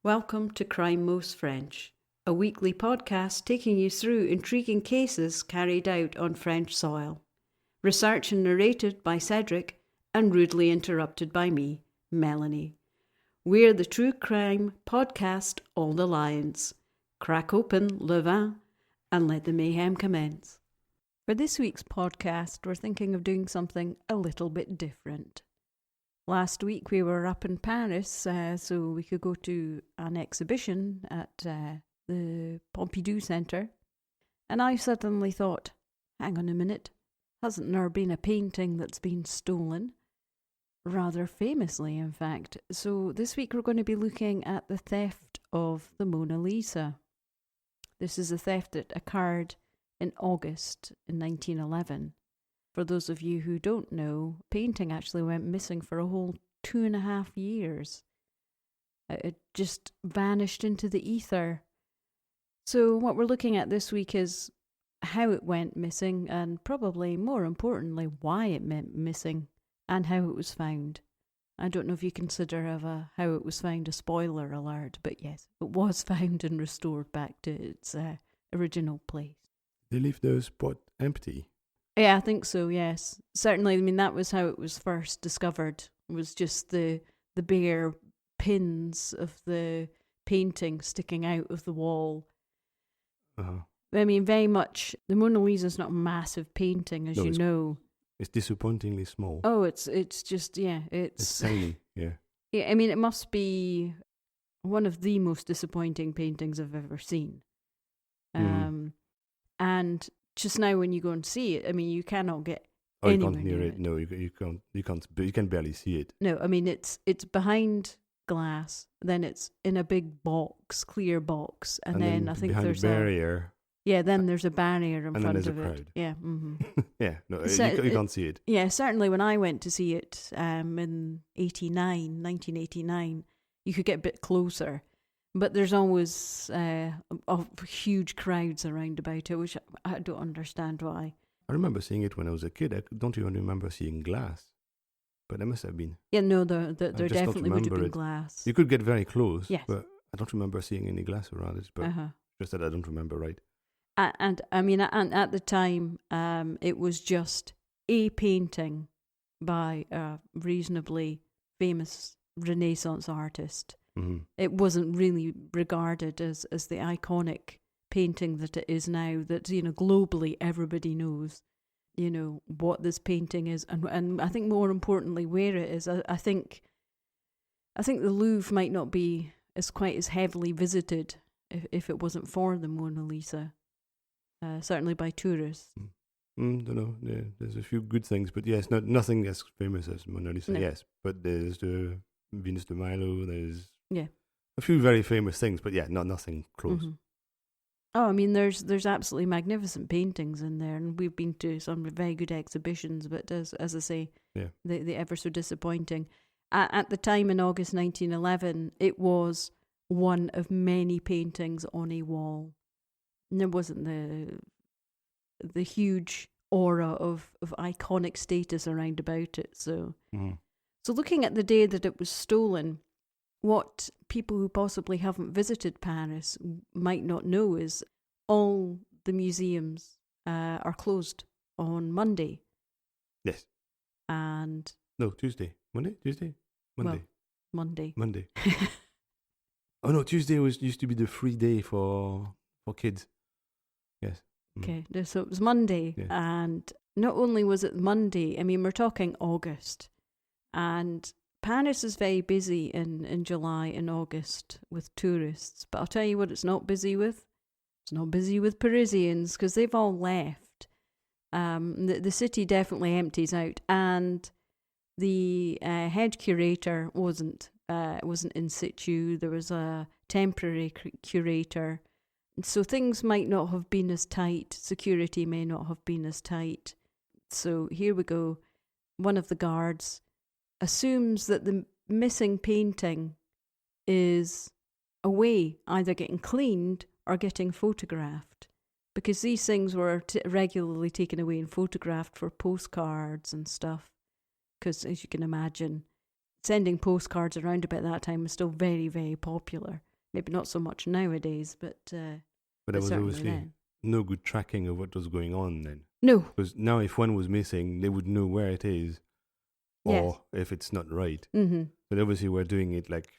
Welcome to Crime Most French, a weekly podcast taking you through intriguing cases carried out on French soil. Researched and narrated by Cedric and rudely interrupted by me, Melanie. We're the true crime podcast All the Lions. Crack open le vin and let the mayhem commence. For this week's podcast, we're thinking of doing something a little bit different. Last week we were up in Paris, so we could go to an exhibition at the Pompidou Centre. And I suddenly thought, hang on a minute, hasn't there been a painting that's been stolen? Rather famously, in fact. So this week we're going to be looking at the theft of the Mona Lisa. This is a theft that occurred in August in 1911. For those of you who don't know, painting actually went missing for a whole 2.5 years. It just vanished into the ether. So what we're looking at this week is how it went missing, and probably more importantly, why it went missing and how it was found. I don't know if you consider how it was found a spoiler alert, but yes, it was found and restored back to its original place. They leave the spot empty. Yeah, I think so, yes. Certainly, I mean, that was how it was first discovered. It was just the bare pins of the painting sticking out of the wall. Uh-huh. I mean, very much, the Mona Lisa is not a massive painting, as you know. It's disappointingly small. Oh, it's just, yeah. It's tiny, yeah. Yeah, I mean, it must be one of the most disappointing paintings I've ever seen. And just now when you go and see it, I mean, you cannot get anywhere you can't near it. No, you can't. You can barely see it. No, I mean, it's behind glass, then it's in a big box, clear box, and then I think behind there's a barrier. Then there's a barrier in front of it. And then there's a crowd. Yeah. Mm-hmm. Yeah, no, So you can't see it. Yeah, certainly when I went to see it in 1989, you could get a bit closer. But there's always huge crowds around about it, which I don't understand why. I remember seeing it when I was a kid. I don't even remember seeing glass. But there must have been. Yeah, no, there definitely would have been glass. You could get very close, yes. But I don't remember seeing any glass around it. But just that I don't remember right. And I mean, and at the time, it was just a painting by a reasonably famous Renaissance artist. Mm-hmm. It wasn't really regarded as the iconic painting that it is now, that, you know, globally everybody knows, you know, what this painting is, and I think more importantly where it is. I think the Louvre might not be quite as heavily visited if it wasn't for the Mona Lisa, certainly by tourists. Don't know. Yeah, there's a few good things, but yes, nothing as famous as Mona Lisa. No. Yes, but there's the Venus de Milo. There's a few very famous things, but yeah, nothing close. Mm-hmm. Oh, I mean, there's absolutely magnificent paintings in there, and we've been to some very good exhibitions, but as I say, they ever so disappointing. At the time in August 1911, it was one of many paintings on a wall. And there wasn't the huge aura of iconic status around about it. So looking at the day that it was stolen, what people who possibly haven't visited Paris might not know is all the museums are closed on Monday. Yes. And no, Tuesday. Monday? Tuesday? Monday. Well, Monday. Oh no, Tuesday used to be the free day for kids. Yes. Okay, so it was Monday, and not only was it Monday, I mean, we're talking August, and Paris is very busy in July and August with tourists, but I'll tell you what it's not busy with. It's not busy with Parisians, because they've all left. The city definitely empties out, and the head curator wasn't in situ. There was a temporary curator. So things might not have been as tight. Security may not have been as tight. So here we go. One of the guards assumes that the missing painting is away, either getting cleaned or getting photographed, because these things were regularly taken away and photographed for postcards and stuff. Because, as you can imagine, sending postcards around about that time was still very, very popular. Maybe not so much nowadays, but there was obviously then. No good tracking of what was going on then. No. Because now if one was missing, they would know where it is, or if it's not right. Mm-hmm. But obviously we're doing it like...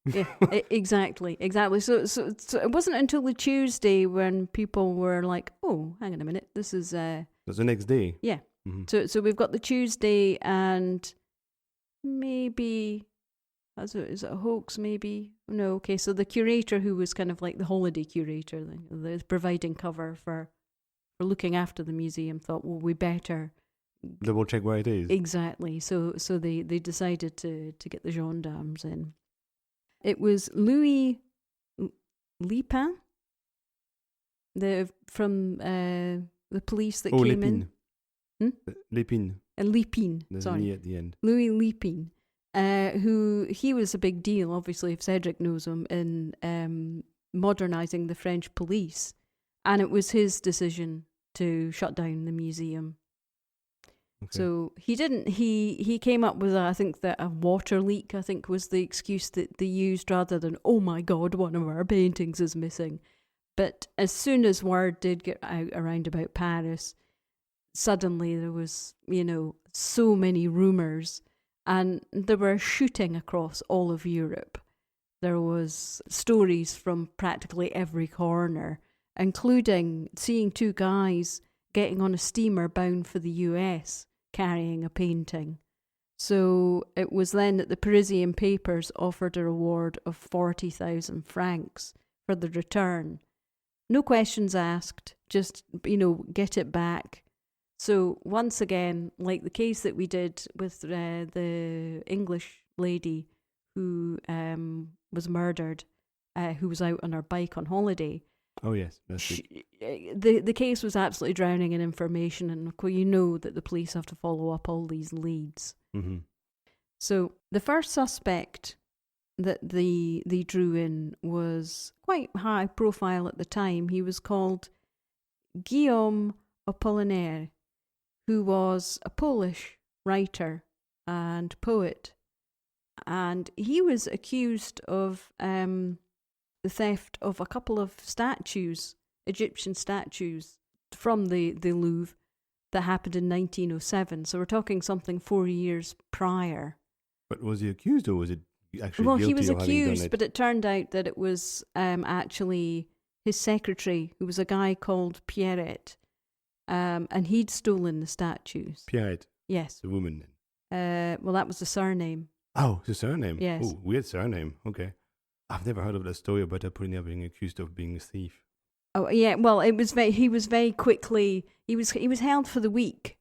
Yeah, exactly. So it wasn't until the Tuesday when people were like, oh, hang on a minute, this is... That's the next day? Yeah. Mm-hmm. So we've got the Tuesday and maybe... Is it a hoax, maybe? No, okay. So the curator, who was kind of like the holiday curator, the providing cover for looking after the museum, thought, well, we better double check where it is. Exactly. So they decided to get the gendarmes in. It was Louis Lipin, from the police that came Lépine. in. Lépine. Lipin. There's Sorry, an E at the end. Louis Lipin. Who he was a big deal, obviously, if Cedric knows him, in modernising the French police. And it was his decision to shut down the museum. Okay. So he came up with, I think, that a water leak, I think, was the excuse that they used, rather than, oh my God, one of our paintings is missing. But as soon as word did get out around about Paris, suddenly there was, so many rumours. And there were shooting across all of Europe. There was stories from practically every corner, including seeing two guys getting on a steamer bound for the US, carrying a painting. So it was then that the Parisian papers offered a reward of 40,000 francs for the return. No questions asked, just, get it back. So once again, like the case that we did with the English lady who was murdered, who was out on her bike on holiday. Oh yes, the case was absolutely drowning in information, and of course you know that the police have to follow up all these leads. Mm-hmm. So the first suspect that they drew in was quite high profile at the time. He was called Guillaume Apollinaire, who was a Polish writer and poet. And he was accused of the theft of a couple of statues, Egyptian statues, from the Louvre that happened in 1907. So we're talking something 4 years prior. But was he accused, or was it actually Well, guilty he was of having done accused, it? but it turned out that it was actually his secretary, who was a guy called Pierrette. And he'd stolen the statues. Pierrette? Yes. The woman then? Well, that was the surname. Oh, the surname? Yes. Oh, weird surname. Okay. I've never heard of that story about Apollinaire being accused of being a thief. Oh, yeah. Well, he was very quickly, he was held for the week.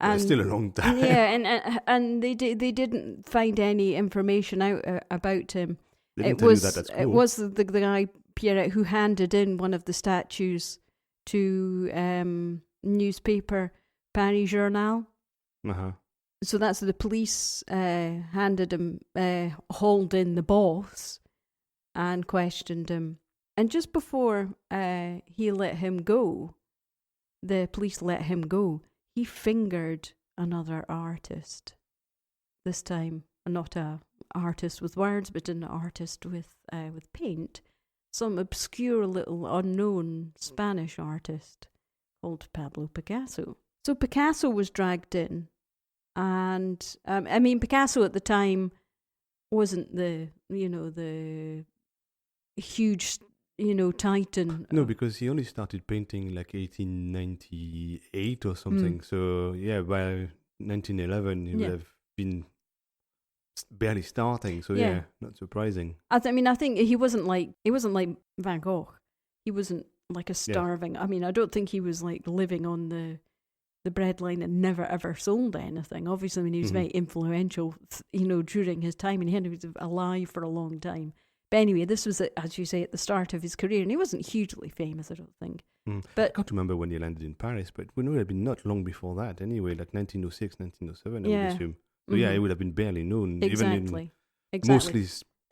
And still a long time. Yeah, and they didn't find any information out about him. They didn't tell you that at school. It was the guy, Pierrette, who handed in one of the statues to newspaper Paris Journal. Uh-huh. So that's the police handed him, hauled in the boss and questioned him. And just before he let him go, the police let him go, he fingered another artist. This time, not an artist with words, but an artist with paint. Some obscure little unknown Spanish artist called Pablo Picasso. So Picasso was dragged in. And, Picasso at the time wasn't the huge, titan. No, because he only started painting like 1898 or something. So, yeah, by 1911, he would have been barely starting. So, yeah, not surprising. I think he wasn't like Van Gogh. He wasn't like a starving. Yeah. I don't think he was like living on the breadline and never ever sold anything. Obviously, he was very influential, during his time, and he was alive for a long time. But anyway, this was, as you say, at the start of his career, and he wasn't hugely famous, I don't think. But I can't remember when he landed in Paris, but we know it had been not long before that anyway, like 1906, 1907, I would assume. So yeah, he would have been barely known, exactly. even in mostly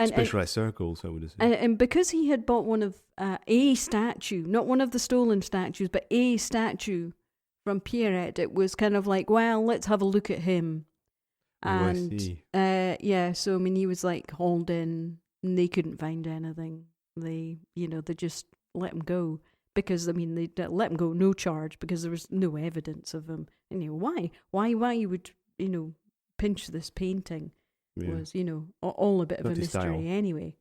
specialized circles, I would assume. And because he had bought one of a statue, not one of the stolen statues, but a statue from Pierrette, it was kind of like, well, let's have a look at him. And I see. so he was like hauled in, and they couldn't find anything. they just let him go. Because, they let him go, no charge, because there was no evidence of him. And why you would, pinch this painting was, all a bit of a mystery style. anyway.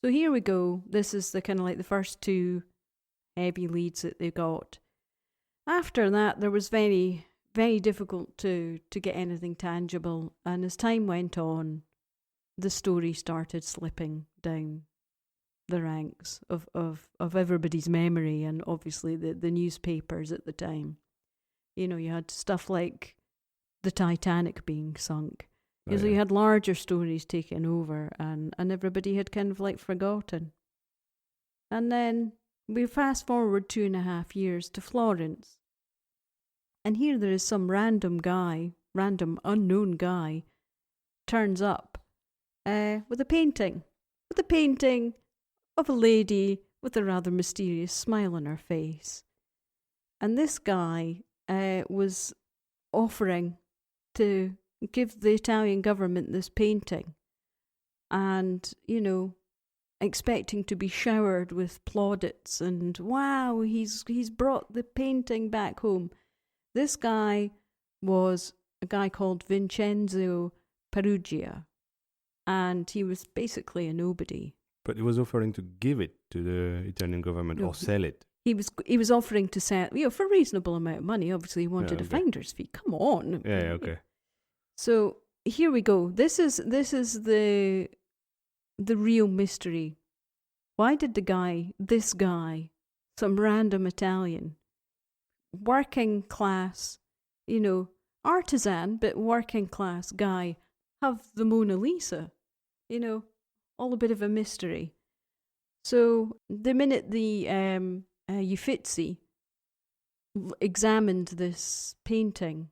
So here we go. This is the kind of like the first two heavy leads that they got. After that, there was very, very difficult to get anything tangible. And as time went on, the story started slipping down the ranks of everybody's memory, and obviously the newspapers at the time. You had stuff like the Titanic being sunk. So you had larger stories taken over, and everybody had kind of like forgotten. And then we fast forward 2.5 years to Florence. And here there is some random unknown guy, turns up with a painting of a lady with a rather mysterious smile on her face. And this guy was offering to give the Italian government this painting and, expecting to be showered with plaudits and, wow, he's brought the painting back home. This guy was a guy called Vincenzo Perugia, and he was basically a nobody. But he was offering to give it to the Italian government or sell it. He was offering to sell, for a reasonable amount of money. Obviously, he wanted a finder's fee. Come on. Yeah, okay. So here we go. This is the real mystery. Why did this guy, some random Italian, working class, artisan but working class guy, have the Mona Lisa? All a bit of a mystery. So the minute the Uffizi examined this painting,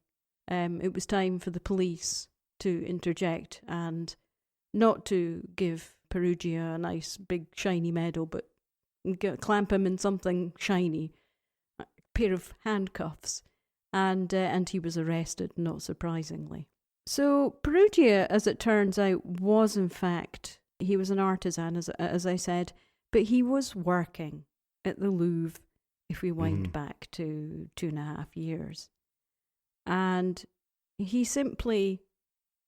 it was time for the police to interject and not to give Perugia a nice big shiny medal, but clamp him in something shiny, a pair of handcuffs, and he was arrested, not surprisingly. So Perugia, as it turns out, was in fact, he was an artisan, as I said, but he was working at the Louvre, if we wind back to 2.5 years. And he simply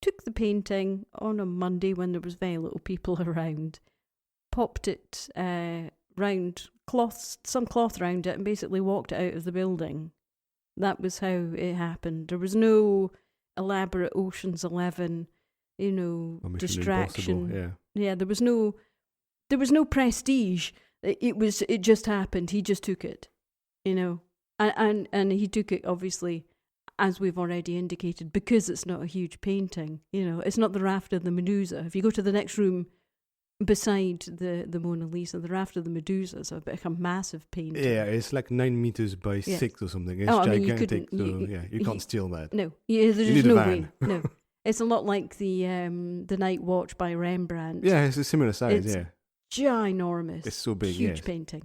took the painting on a Monday when there was very little people around, popped it round some cloth round it, and basically walked it out of the building. That was how it happened. There was no elaborate Ocean's 11, distraction. Yeah, there was no prestige. It just happened. He just took it, and he took it, obviously, as we've already indicated, because it's not a huge painting. It's not the Raft of the Medusa. If you go to the next room beside the Mona Lisa, the Raft of the Medusa is a massive painting. Yeah, it's like 9 meters by 6 or something. It's gigantic. You can't steal that. No, there's no way. No, it's a lot like the Night Watch by Rembrandt. Yeah, it's a similar size. It's ginormous. It's so big. Huge painting.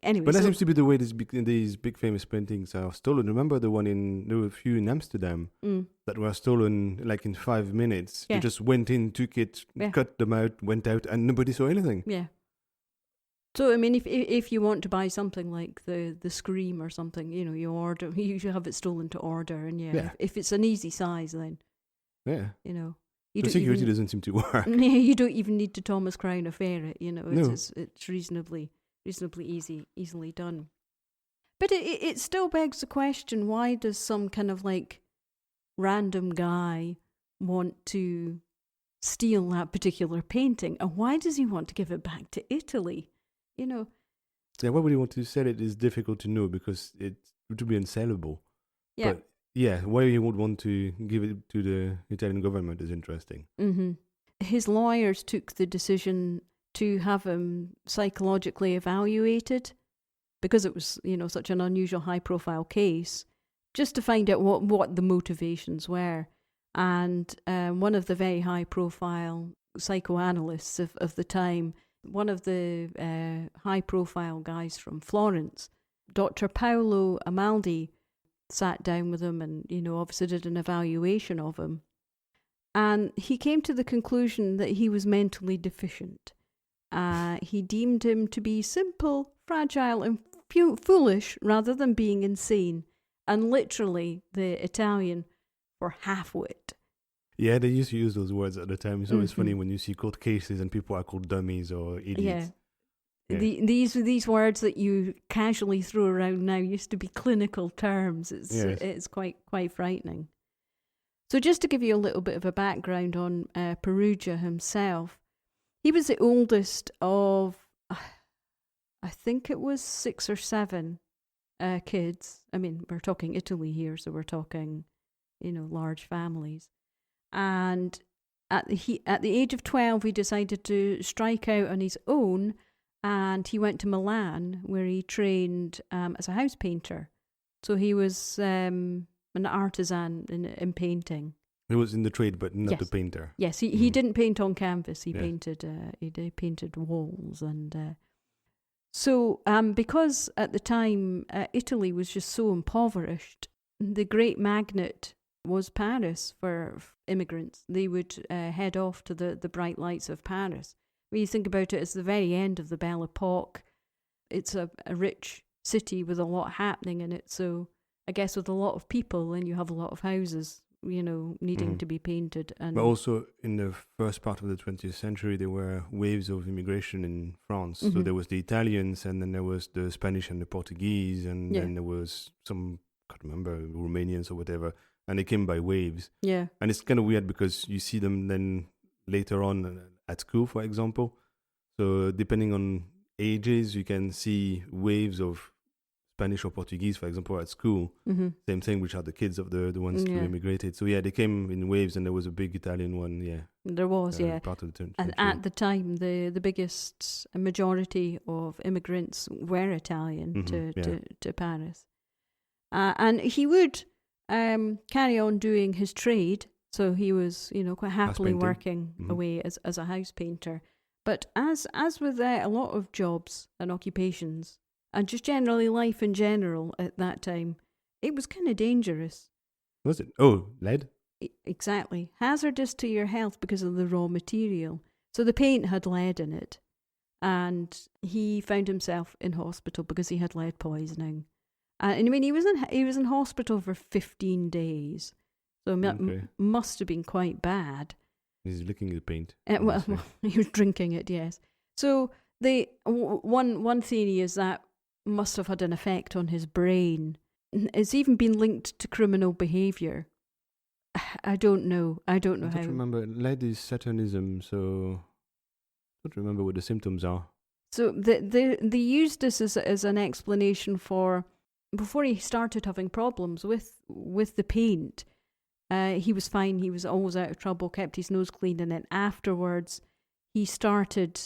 Anyway, but that seems to be the way these big famous paintings are stolen. Remember there were a few in Amsterdam that were stolen like in 5 minutes. Yeah. You just went in, took it, cut them out, went out, and nobody saw anything. Yeah. So if you want to buy something like the Scream or something, you order. You should have it stolen to order, and if it's an easy size, then The security doesn't seem to work. You don't even need to Thomas Crown affair it. It's reasonably easily done. But it still begs the question: why does some kind of like random guy want to steal that particular painting, and why does he want to give it back to Italy? Yeah, why would he want to sell it is difficult to know because it would be unsellable. Yeah. But why he would want to give it to the Italian government is interesting. Mm-hmm. His lawyers took the decision to have him psychologically evaluated because it was, such an unusual high-profile case, just to find out what the motivations were. And one of the very high-profile psychoanalysts of the time, one of the high-profile guys from Florence, Dr. Paolo Amaldi, sat down with him and, obviously did an evaluation of him. And he came to the conclusion that he was mentally deficient He deemed him to be simple, fragile, and foolish rather than being insane. And literally, the Italian for half-wit. Yeah, they used to use those words at the time. It's always funny when you see court cases and people are called dummies or idiots. Yeah. These words that you casually throw around now used to be clinical terms. It's quite frightening. So just to give you a little bit of a background on Perugia himself, he was the oldest of, I think it was 6 or 7 kids. I mean, we're talking Italy here, so we're talking, large families. And at the age of 12, he decided to strike out on his own, and he went to Milan, where he trained as a house painter. So he was an artisan in painting. He was in the trade, but not the painter. Yes, he didn't paint on canvas. He painted painted walls, and so because at the time Italy was just so impoverished, the great magnet was Paris for immigrants. They would head off to the bright lights of Paris. When you think about it, it's the very end of the Belle Epoque. It's a rich city with a lot happening in it. So I guess with a lot of people, and you have a lot of houses, needing to be painted. But also in the first part of the 20th century, there were waves of immigration in France. So there was the Italians, and then there was the Spanish and the Portuguese, and then there was some, I can't remember, Romanians or whatever. And they came by waves. Yeah. And it's kind of weird because you see them then later on at school, for example. So depending on ages, you can see waves of Spanish or Portuguese, for example, at school. Same thing, which are the kids of the ones who immigrated. So they came in waves, and there was a big Italian one, There was, part of the 20th and at the time, the biggest majority of immigrants were Italian to Paris. And he would carry on doing his trade. So he was, quite happily working away as a house painter. But as with a lot of jobs and occupations, and just generally life in general at that time, it was kind of dangerous. Was it? Oh, lead? Exactly. Hazardous to your health because of the raw material. So the paint had lead in it. And he found himself in hospital because he had lead poisoning. And I mean, he was in hospital for 15 days. So it must have been quite bad. He's licking the paint. Well, he was drinking it, yes. So one theory is that must have had an effect on his brain. It's even been linked to criminal behaviour. I don't know how. I don't remember. Lead is Satanism, so I don't remember what the symptoms are. So they used this as an explanation for, before he started having problems with the paint, he was fine, he was always out of trouble, kept his nose clean, and then afterwards he started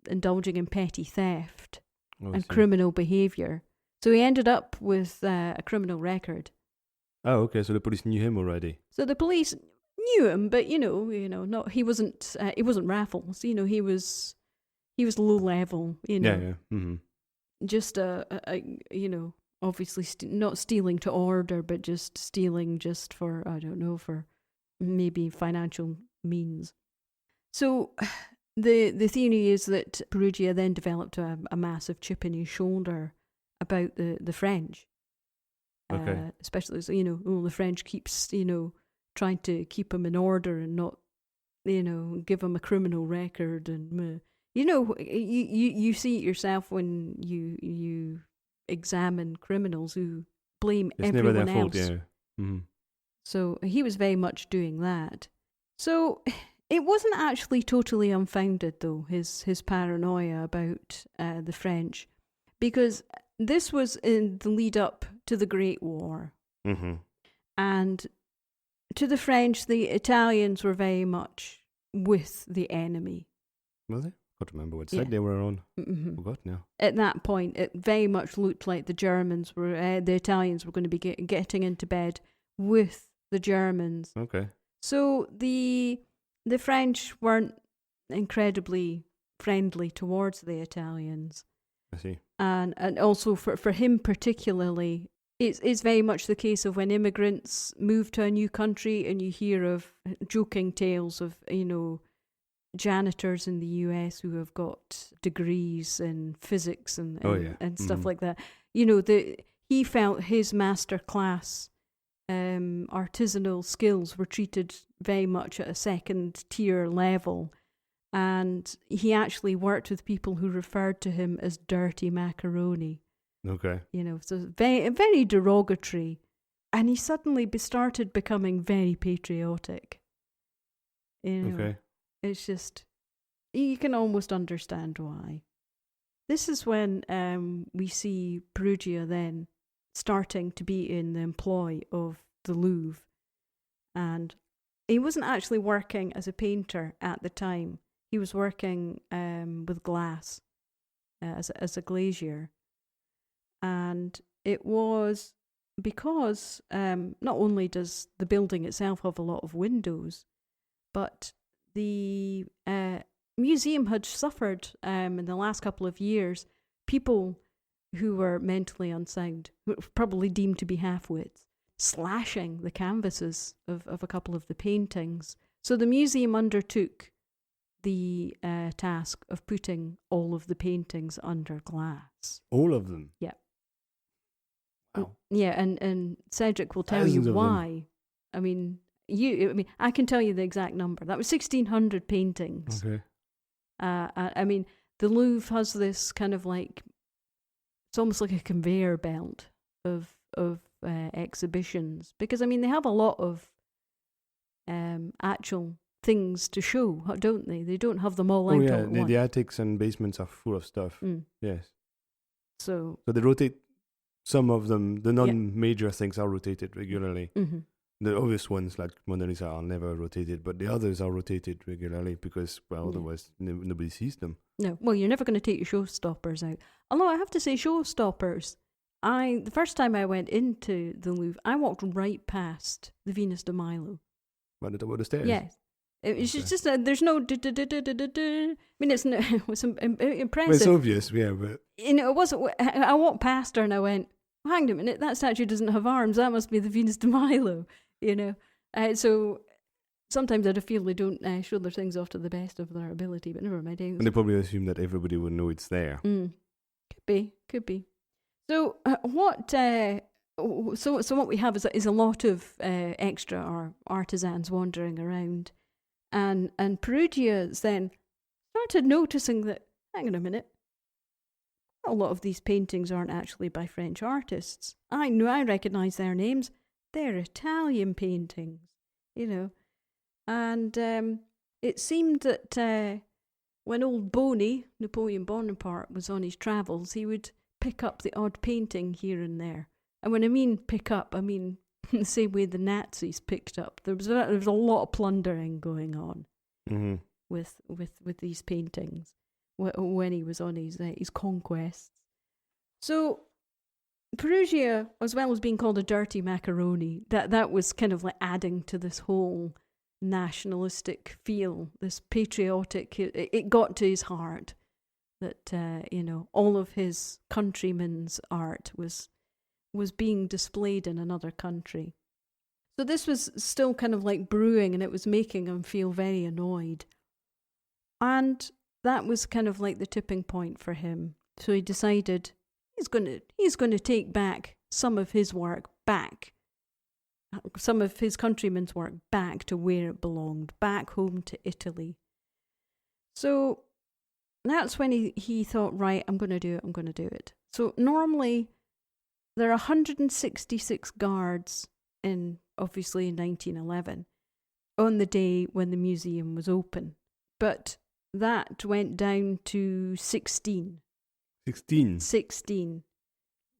indulging in petty theft and criminal behaviour. So he ended up with a criminal record. Oh, okay. So the police knew him already. So the police knew him, but not he wasn't Raffles. He was low level. Yeah. Just obviously not stealing to order, but just stealing just for, I don't know, for maybe financial means. So the theory is that Perugia then developed a massive chip in his shoulder about the French. Okay. Especially, the French keeps, trying to keep him in order and not, give him a criminal record. And, you see it yourself when you examine criminals who blame everyone else. Never their fault, yeah. Mm-hmm. So he was very much doing that. So it wasn't actually totally unfounded, though, his paranoia about the French, because this was in the lead up to the Great War. Mm-hmm. And to the French, the Italians were very much with the enemy. Were they? I can't remember what side they were on. Mm-hmm. Forgot now. At that point, it very much looked like the Germans were, the Italians were going to be getting into bed with the Germans. Okay. So the French weren't incredibly friendly towards the Italians. I see. And also for him particularly, it's very much the case of when immigrants move to a new country and you hear of joking tales of, janitors in the US who have got degrees in physics and stuff like that. You know, he felt his master class artisanal skills were treated very much at a second tier level. And he actually worked with people who referred to him as dirty macaroni. Okay. You know, so very, very derogatory. And he suddenly started becoming very patriotic. You know, okay. It's just, you can almost understand why. This is when we see Perugia then starting to be in the employ of the Louvre. And he wasn't actually working as a painter at the time. He was working with glass as a glazier. And it was because not only does the building itself have a lot of windows, but the museum had suffered in the last couple of years people who were mentally unsound, who were probably deemed to be half-wits, slashing the canvases of a couple of the paintings. So the museum undertook the task of putting all of the paintings under glass. All of them? Yeah. Wow. Yeah, and Cedric will tell you why. I mean, I can tell you the exact number. That was 1,600 paintings. Okay. I mean, the Louvre has this kind of like, it's almost like a conveyor belt of exhibitions, because I mean they have a lot of actual things to show, don't they? They don't have them all out at once. The attics and basements are full of stuff. Yes. So they rotate some of them. The non-major things are rotated regularly. Mm-hmm. The obvious ones like Mona Lisa are never rotated, but the others are rotated regularly because, otherwise nobody sees them. No, well, you're never going to take your showstoppers out. Although I have to say, showstoppers, the first time I went into the Louvre, I walked right past the Venus de Milo. What, the stairs? Yes. It's just there's no. I mean, it's impressive. Well, it's obvious, yeah, but you know, it wasn't. I walked past her and I went, "Hang on a minute, that statue doesn't have arms. That must be the Venus de Milo." You know, so sometimes I feel they don't show their things off to the best of their ability, but never mind. And they probably assume that everybody will know it's there. Could be. So what we have is a lot of extra or artisans wandering around, and Perugia's then started noticing that, hang on a minute, a lot of these paintings aren't actually by French artists. I recognise their names. They're Italian paintings, you know. And it seemed that when old Boney, Napoleon Bonaparte, was on his travels, he would pick up the odd painting here and there. And when I mean pick up, I mean the same way the Nazis picked up. There was a lot of plundering going on with these paintings when he was on his conquests. So Perugia, as well as being called a dirty macaroni, that was kind of like adding to this whole nationalistic feel, this patriotic. It got to his heart that all of his countrymen's art was being displayed in another country. So this was still kind of like brewing, and it was making him feel very annoyed. And that was kind of like the tipping point for him. So he decided he's going to take back some of his work back, some of his countrymen's work back to where it belonged, back home to Italy. So that's when he thought, right, I'm going to do it. So normally there are 166 guards in 1911 on the day when the museum was open. But that went down to 16. 16? 16.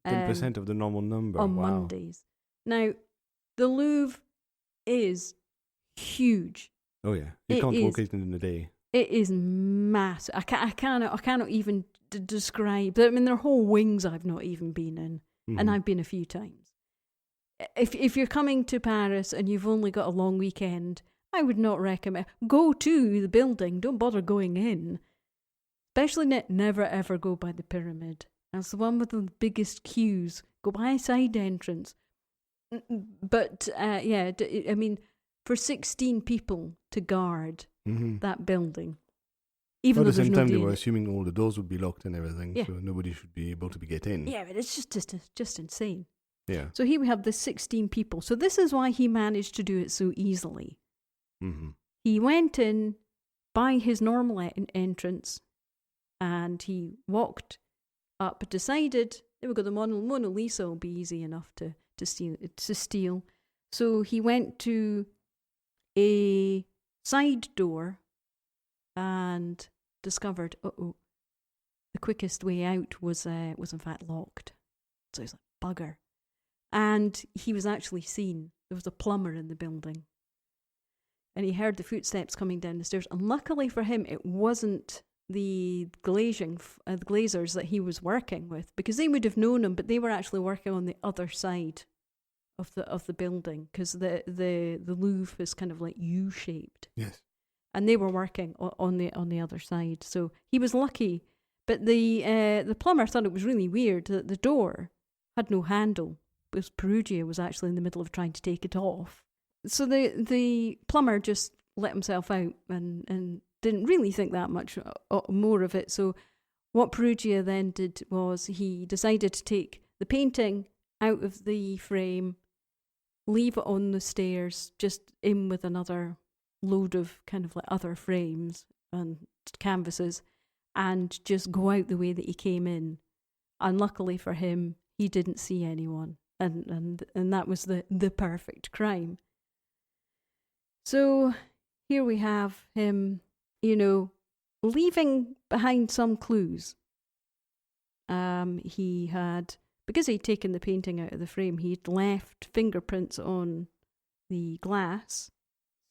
10% of the normal number. On Mondays. Now, the Louvre is huge. Oh yeah, you can't walk it in a day. It is massive. I cannot even describe. I mean, there are whole wings I've not even been in, and I've been a few times. If you're coming to Paris and you've only got a long weekend, I would not recommend. Go to the building. Don't bother going in. Especially never ever go by the pyramid. That's the one with the biggest queues. Go by a side entrance. But I mean, for 16 people to guard that building, Even But though at the there's same time, nobody they in were it. assuming all the doors would be locked and everything, Yeah. so nobody should be able to get in. Yeah, but it's just insane. Yeah. So here we have the 16 people. So this is why he managed to do it so easily. Mm-hmm. He went in by his normal entrance, and he walked up, decided, there we go, the Mona Lisa will be easy enough to steal. So he went to a side door and discovered, the quickest way out was in fact locked. So he's like, bugger. And he was actually seen. There was a plumber in the building. And he heard the footsteps coming down the stairs. And luckily for him, it wasn't the glazers that he was working with, because they would have known him, but they were actually working on the other side of the building, because the Louvre is kind of like U-shaped. Yes. And they were working on the other side. So he was lucky. But the plumber thought it was really weird that the door had no handle, because Perugia was actually in the middle of trying to take it off. So the plumber just let himself out and didn't really think that much more of it. So what Perugia then did was he decided to take the painting out of the frame, leave it on the stairs, just in with another load of kind of like other frames and canvases, and just go out the way that he came in. And luckily for him, he didn't see anyone. And that was the perfect crime. So here we have him, leaving behind some clues. He had, because he'd taken the painting out of the frame, he'd left fingerprints on the glass.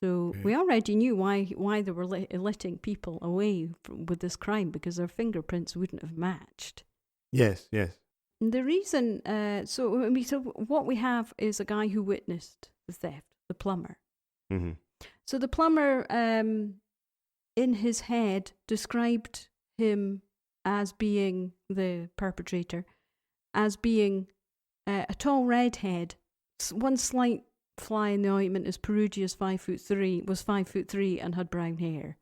So we already knew why they were letting people away with this crime, because their fingerprints wouldn't have matched. Yes, yes. And the reason, so what we have is a guy who witnessed the theft, the plumber. Mm-hmm. So the plumber, in his head, described him as being the perpetrator, as being a tall redhead. One slight fly in the ointment is Perugia's 5'3" and had brown hair.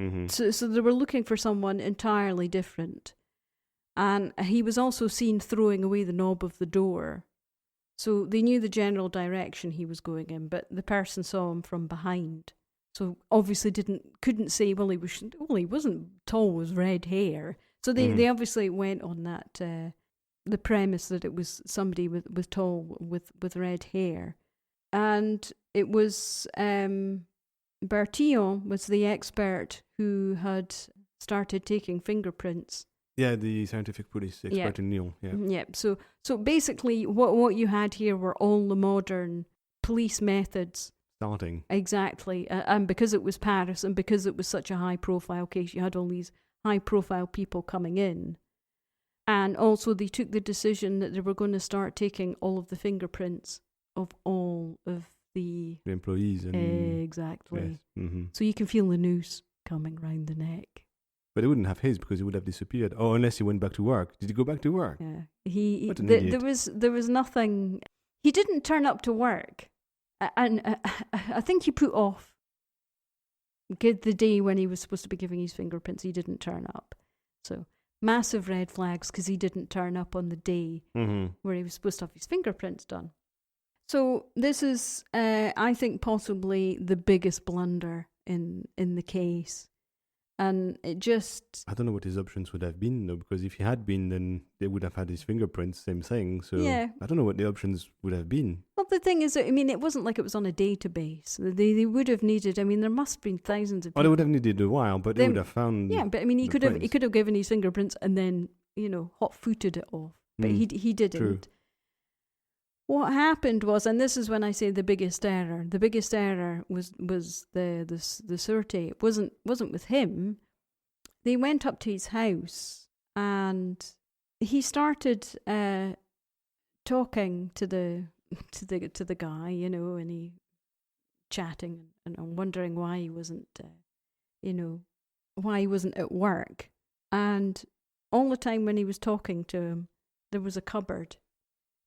Mm-hmm. So they were looking for someone entirely different. And he was also seen throwing away the knob of the door. So they knew the general direction he was going in, but the person saw him from behind. So obviously couldn't say, well, he wasn't tall with red hair. So they obviously went on that, the premise that it was somebody with tall with red hair. And it was Bertillon was the expert who had started taking fingerprints. Yeah, the scientific police expert in Lyon. Yeah. Yeah. So basically, what you had here were all the modern police methods. Starting. Exactly, and because it was Paris, and because it was such a high-profile case, you had all these high-profile people coming in, and also they took the decision that they were going to start taking all of the fingerprints of all of the employees. And exactly. Yes. Mm-hmm. So you can feel the noose coming round the neck. But they wouldn't have his, because he would have disappeared. Oh, unless he went back to work. Did he go back to work? Yeah, What an idiot. there was nothing. He didn't turn up to work, and I think he put off the day when he was supposed to be giving his fingerprints. He didn't turn up, so massive red flags because he didn't turn up on the day where he was supposed to have his fingerprints done. So this is, I think, possibly the biggest blunder in the case. And it just... I don't know what his options would have been, though, because if he had been, then they would have had his fingerprints, same thing. So yeah. I don't know what the options would have been. Well, the thing is, it wasn't like it was on a database. They would have needed, there must have been thousands of people. Oh, they would have needed a while, but they would have found... Yeah, but he could have given his fingerprints and then, hot-footed it off. But he didn't. True. What happened was, and this is when I say the biggest error. The biggest error was the Surete. It wasn't with him. They went up to his house and he started talking to the guy, and he chatting and wondering why he wasn't, why he wasn't at work. And all the time when he was talking to him, there was a cupboard.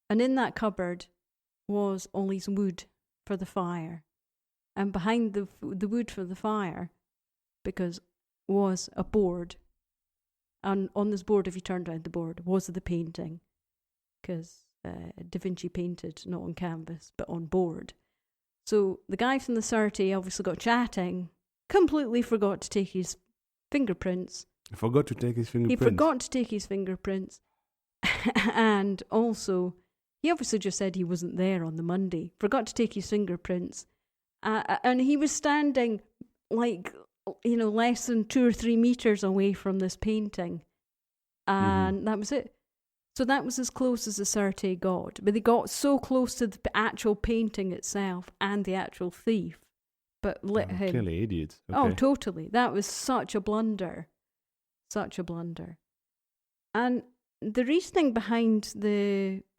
And in that cupboard was all his wood for the fire. And behind the wood for the fire, because was a board. And on this board, if you turned around the board, was the painting. Because Da Vinci painted not on canvas, but on board. So the guy from the Surete obviously got chatting, completely forgot to take his fingerprints. He forgot to take his fingerprints. He forgot to take his fingerprints. And also, he obviously just said he wasn't there on the Monday. Forgot to take his fingerprints. And he was standing less than 2 or 3 meters away from this painting. And that was it. So that was as close as the Surete got. But they got so close to the actual painting itself and the actual thief. But let him... Clearly idiots. Okay. Oh, totally. That was such a blunder. Such a blunder. And the reasoning behind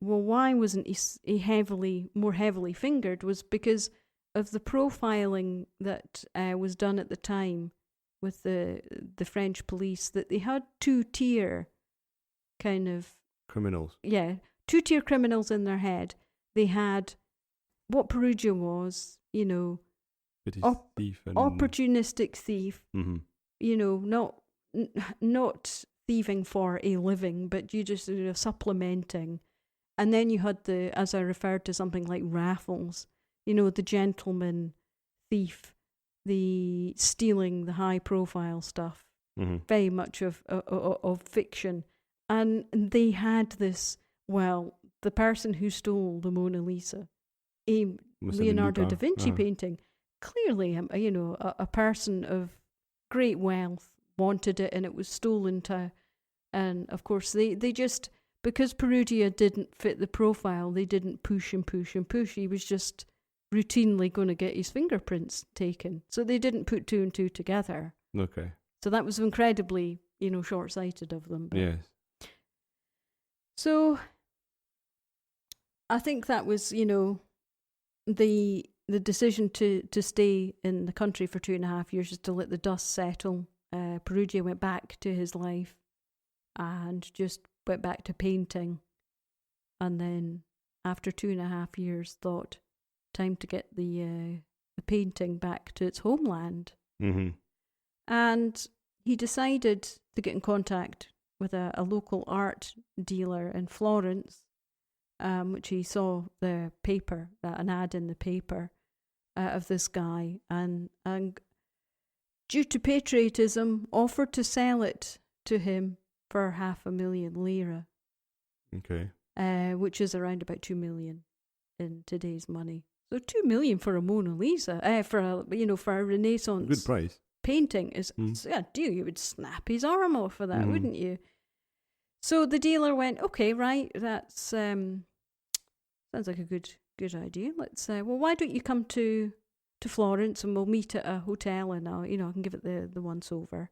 why wasn't he more heavily fingered was because of the profiling that was done at the time with the French police, that they had 2-tier kind of... criminals. Yeah, 2-tier criminals in their head. They had what Perugia was, thief and... opportunistic thief, not thieving for a living, but you just supplementing. And then you had as I referred to, something like Raffles, the gentleman thief, the stealing the high profile stuff, very much of fiction. And they had this, the person who stole the Mona Lisa, a Leonardo da Vinci painting, clearly, a person of great wealth wanted it, and it was stolen and of course they just, because Perugia didn't fit the profile, they didn't push and push and push. He was just routinely going to get his fingerprints taken. So they didn't put 2 and 2 together. Okay. So that was incredibly, short-sighted of them. But. Yes. So I think that was, the decision to stay in the country for 2.5 years, just to let the dust settle. Perugia went back to his life and just went back to painting. And then after 2.5 years thought, time to get the painting back to its homeland. Mm-hmm. And he decided to get in contact with a local art dealer in Florence, which he saw the paper, an ad in the paper of this guy, and due to patriotism, offered to sell it to him for 500,000 lira. Okay. Which is around about 2 million in today's money. So 2 million for a Mona Lisa, for a Renaissance good price painting is a deal. You would snap his arm off for that, wouldn't you? So the dealer went, okay, right, that's sounds like a good idea. Let's why don't you come to Florence and we'll meet at a hotel, and I can give it the once over.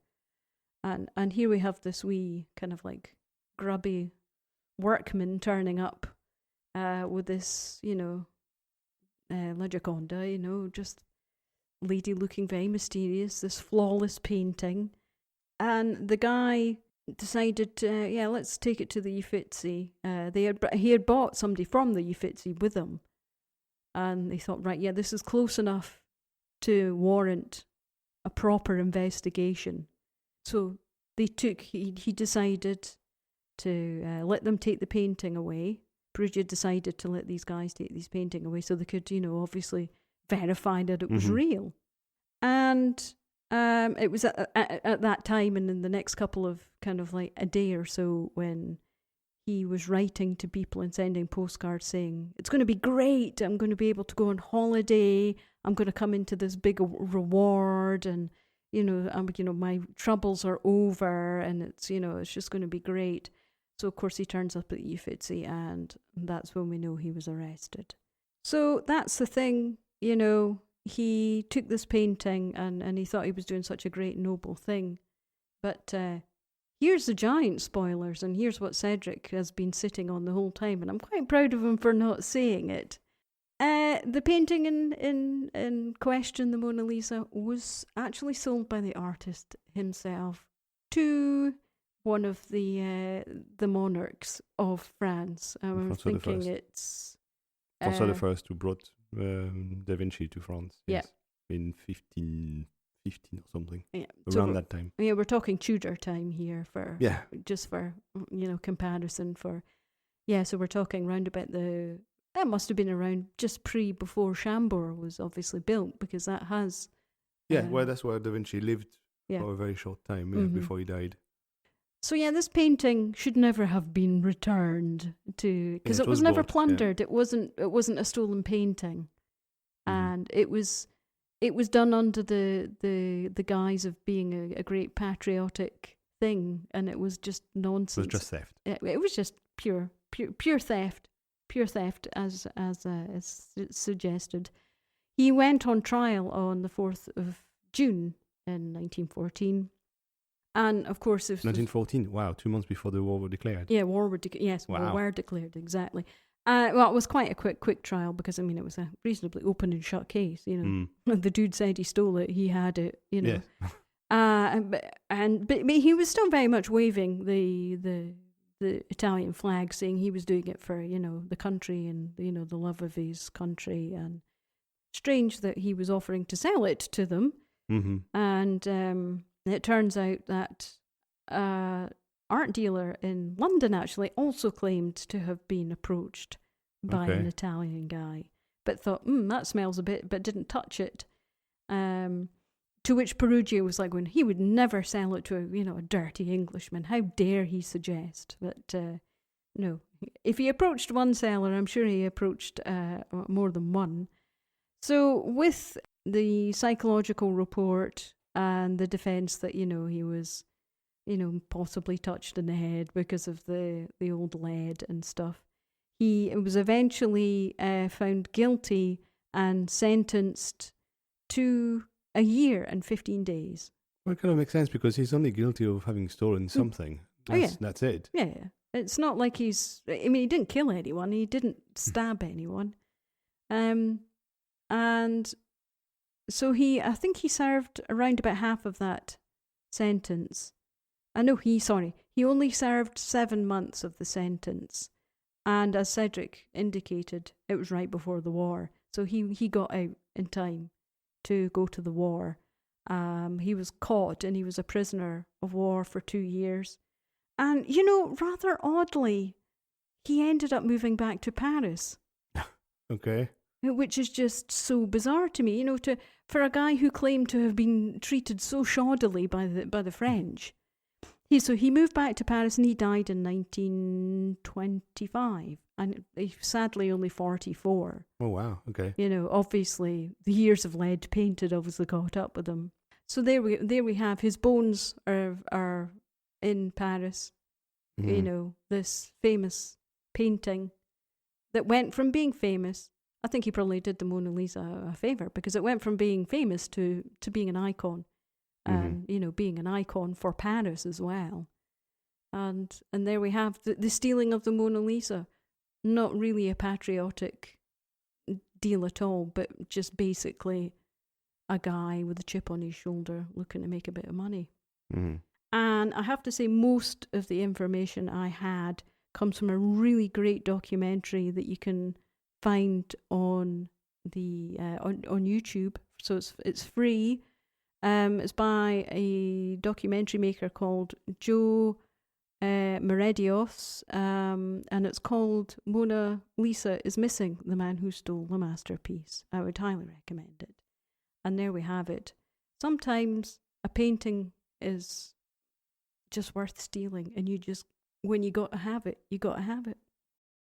And here we have this wee kind of like grubby workman turning up with this, La Gioconda, just lady looking very mysterious, this flawless painting. And the guy decided to, let's take it to the Uffizi. He had bought somebody from the Uffizi with him. And they thought, right, this is close enough to warrant a proper investigation. So he decided to let them take the painting away. Perugia decided to let these guys take this painting away so they could, obviously verify that it was real. And it was at that time, and in the next couple of kind of like a day or so, when he was writing to people and sending postcards saying, it's going to be great, I'm going to be able to go on holiday, I'm going to come into this big reward, and my troubles are over, and it's just going to be great. So of course he turns up at the Uffizi, and that's when we know he was arrested. So that's the thing, he took this painting and he thought he was doing such a great noble thing. But here's the giant spoilers, and here's what Cedric has been sitting on the whole time, and I'm quite proud of him for not saying it. The painting in question, the Mona Lisa, was actually sold by the artist himself to one of the monarchs of France. I'm thinking it's... Also the first who brought Da Vinci to France. Yes. In 1550. 15 or something. Yeah. Around that time. Yeah, we're talking Tudor time here for just for comparison for. Yeah, so we're talking round about that must have been around just before Chambord was obviously built, because that has. Yeah, well, that's where Da Vinci lived for a very short time before he died. So yeah, this painting should never have been returned to, because it was never plundered. Yeah. It wasn't a stolen painting, and it was done under the guise of being a great patriotic thing, and it was just nonsense. It was just theft. It was just pure theft, as suggested. He went on trial on the 4th of June in 1914. And of course, 1914. Wow, 2 months before the war were declared. Yeah, war were declared, exactly. Well, it was quite a quick trial, because it was a reasonably open and shut case. The dude said he stole it, he had it. Yes. But he was still very much waving the Italian flag, saying he was doing it for the country and the love of his country. And strange that he was offering to sell it to them. Mm-hmm. And it turns out that art dealer in London actually also claimed to have been approached by an Italian guy, but thought, that smells a bit, but didn't touch it. To which Perugia was like, when he would never sell it to a dirty Englishman. How dare he suggest that? No, if he approached one seller, I'm sure he approached more than one. So with the psychological report and the defence that he was, possibly touched in the head because of the old lead and stuff, he was eventually found guilty and sentenced to a year and 15 days. Well, it kind of makes sense, because he's only guilty of having stolen something. That's it. Yeah. It's not like he didn't kill anyone. He didn't stab anyone. And so I think he served around about half of that sentence. He only served 7 months of the sentence. And as Cedric indicated, it was right before the war. So he got out in time to go to the war. He was caught and he was a prisoner of war for 2 years. And, rather oddly, he ended up moving back to Paris. Okay. Which is just so bizarre to me, for a guy who claimed to have been treated so shoddily by the French. He moved back to Paris, and he died in 1925, and he's sadly only 44. Oh wow! Okay. Obviously the years of lead painted obviously caught up with him. So there we have his bones are in Paris. Mm-hmm. This famous painting that went from being famous. I think he probably did the Mona Lisa a favour, because it went from being famous to being an icon, and being an icon for Paris as well. And there we have the stealing of the Mona Lisa. Not really a patriotic deal at all, but just basically a guy with a chip on his shoulder looking to make a bit of money. Mm-hmm. And I have to say, most of the information I had comes from a really great documentary that you can find on the on YouTube. So it's free. It's by a documentary maker called Joe Meredios, and it's called Mona Lisa is Missing, the Man Who Stole the Masterpiece. I would highly recommend it. And there we have it. Sometimes a painting is just worth stealing, and when you got to have it, you got to have it.